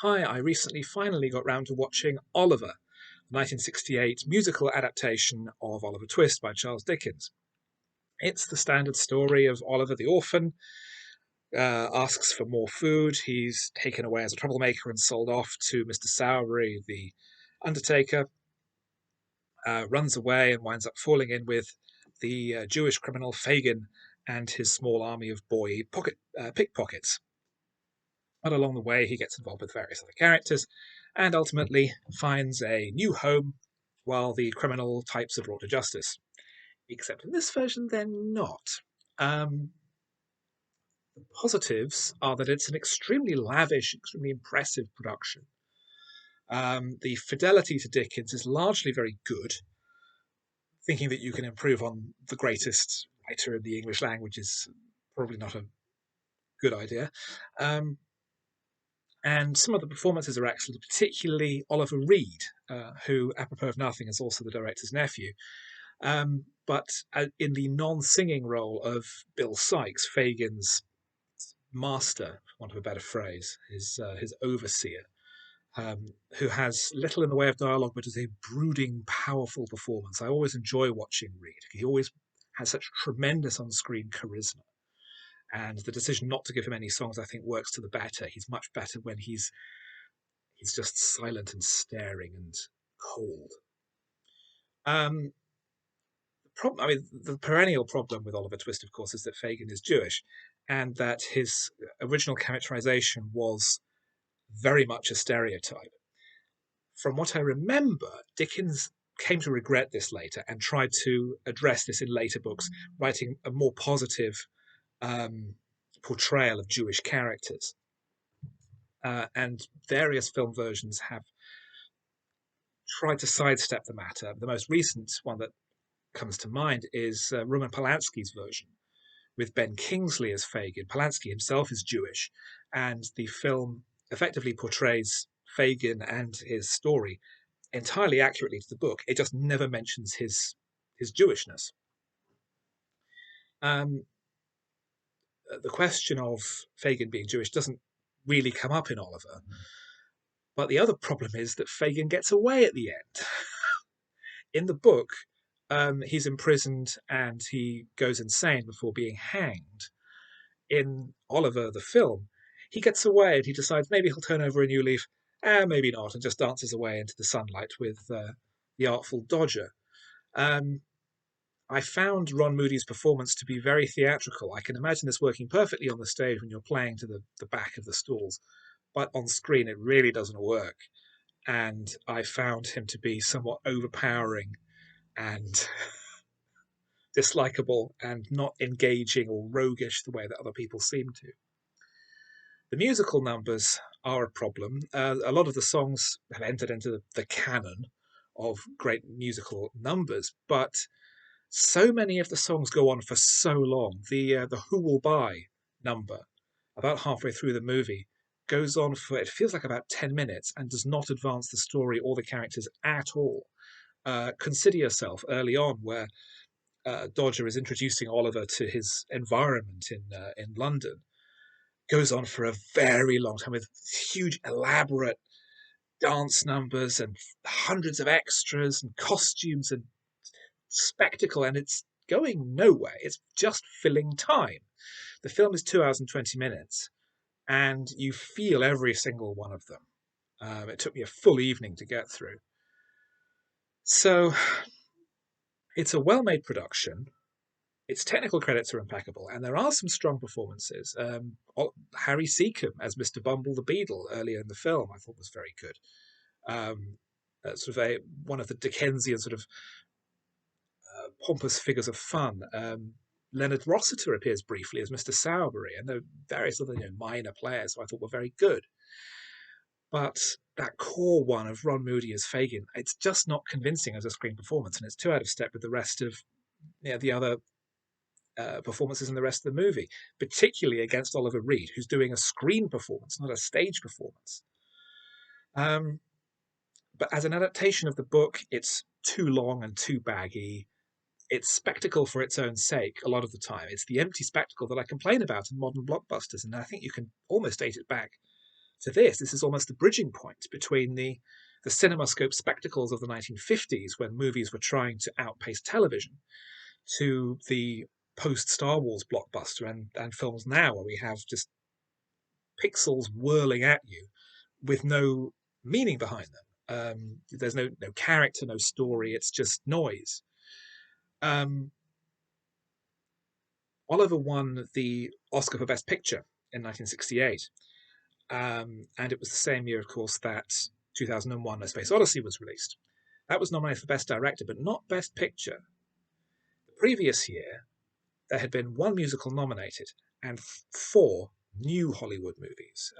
Hi, I recently finally got round to watching Oliver, the 1968 musical adaptation of Oliver Twist by Charles Dickens. It's the standard story of Oliver the orphan, asks for more food. He's taken away as a troublemaker and sold off to Mr. Sowerby, the undertaker, runs away and winds up falling in with the Jewish criminal Fagin and his small army of boy pickpockets. But along the way, he gets involved with various other characters and ultimately finds a new home while the criminal types are brought to justice. Except in this version, they're not. Um, the positives are that it's an extremely lavish, extremely impressive production. The fidelity to Dickens is largely very good. Thinking that you can improve on the greatest writer in the English language is probably not a good idea. Um, and some of the performances are excellent, particularly Oliver Reed, who, apropos of nothing, is also the director's nephew. But in the non-singing role of Bill Sykes, Fagin's master, for want of a better phrase, his overseer, who has little in the way of dialogue, but is a brooding, powerful performance. I always enjoy watching Reed. He always has such tremendous on-screen charisma. And the decision not to give him any songs, I think, works to the better. He's much better when he's just silent and staring and cold. Um, the perennial problem with Oliver Twist, of course, is that Fagin is Jewish, and that his original characterization was very much a stereotype. From what I remember, Dickens came to regret this later and tried to address this in later books, writing a more positive um, portrayal of Jewish characters. And various film versions have tried to sidestep the matter. The most recent one that comes to mind is Roman Polanski's version with Ben Kingsley as Fagin. Polanski himself is Jewish, and the film effectively portrays Fagin and his story entirely accurately to the book. It just never mentions his Jewishness. Um, the question of Fagin being Jewish doesn't really come up in Oliver, but the other problem is that Fagin gets away at the end. In the book, he's imprisoned and he goes insane before being hanged. In Oliver, the film, he gets away and he decides maybe he'll turn over a new leaf, maybe not, and just dances away into the sunlight with the Artful Dodger. Um, I found Ron Moody's performance to be very theatrical. I can imagine this working perfectly on the stage when you're playing to the back of the stalls, but on screen it really doesn't work. And I found him to be somewhat overpowering and dislikable and not engaging or roguish the way that other people seem to. The musical numbers are a problem. A lot of the songs have entered into the canon of great musical numbers, but so many of the songs go on for so long. The Who Will Buy number, about halfway through the movie, goes on for it feels like about 10 minutes and does not advance the story or the characters at all. Consider Yourself early on, where Dodger is introducing Oliver to his environment in London, goes on for a very long time with huge, elaborate dance numbers and hundreds of extras and costumes and spectacle, and it's going nowhere. It's just filling time. The film is 2 hours and 20 minutes, and you feel every single one of them. It took me a full evening to get through. So it's a well made production. Its technical credits are impeccable, and there are some strong performances. Harry Seacombe as Mr. Bumble the Beadle earlier in the film, I thought was very good. Sort of one of the Dickensian sort of pompous figures of fun. Leonard Rossiter appears briefly as Mr. Sowerby, and there are various other minor players who I thought were very good. But that core one of Ron Moody as Fagin, it's just not convincing as a screen performance, and it's too out of step with the rest of the other performances in the rest of the movie, particularly against Oliver Reed, who's doing a screen performance, not a stage performance. Um, but as an adaptation of the book, it's too long and too baggy. It's spectacle for its own sake a lot of the time. It's the empty spectacle that I complain about in modern blockbusters, and I think you can almost date it back to this is almost the bridging point between the cinemascope spectacles of the 1950s, when movies were trying to outpace television, to the post Star Wars blockbuster and films now, where we have just pixels whirling at you with no meaning behind them. There's no character, no story. It's just noise. Um, Oliver won the Oscar for Best Picture in 1968, and it was the same year, of course, that 2001: A Space Odyssey was released. That was nominated for Best Director, but not Best Picture. The previous year, there had been one musical nominated and four new Hollywood movies.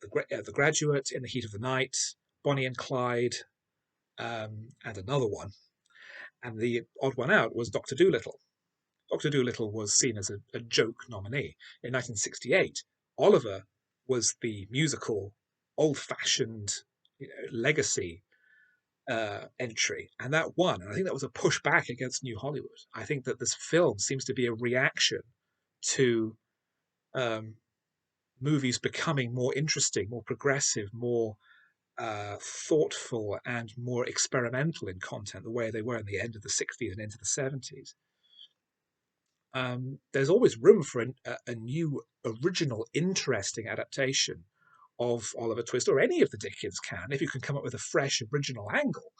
The Graduate, In the Heat of the Night, Bonnie and Clyde, and another one. And the odd one out was Dr. Dolittle. Dr. Dolittle was seen as a joke nominee. In 1968, Oliver was the musical, old-fashioned, legacy entry, and that won. And I think that was a pushback against New Hollywood. I think that this film seems to be a reaction to um, movies becoming more interesting, more progressive, more thoughtful, and more experimental in content, the way they were in the end of the 60s and into the 70s. There's always room for a new, original, interesting adaptation of Oliver Twist, or any of the Dickens if you can come up with a fresh, original angle.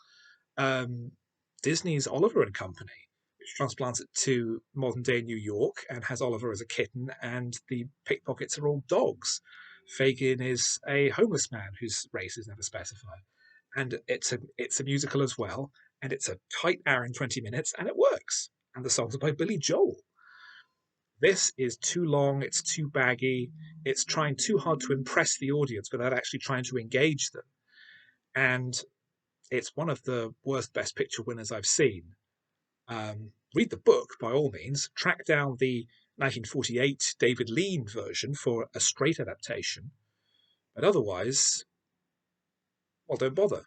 Disney's Oliver and Company, which transplants it to modern day New York and has Oliver as a kitten, and the pickpockets are all dogs. Fagin is a homeless man whose race is never specified, and it's a musical as well, and it's a tight hour and 20 minutes, and it works. And the songs are by Billy Joel. This is too long, it's too baggy, it's trying too hard to impress the audience without actually trying to engage them. And it's one of the worst Best Picture winners I've seen. Read the book by all means, track down the 1948 David Lean version for a straight adaptation, but otherwise, well, don't bother.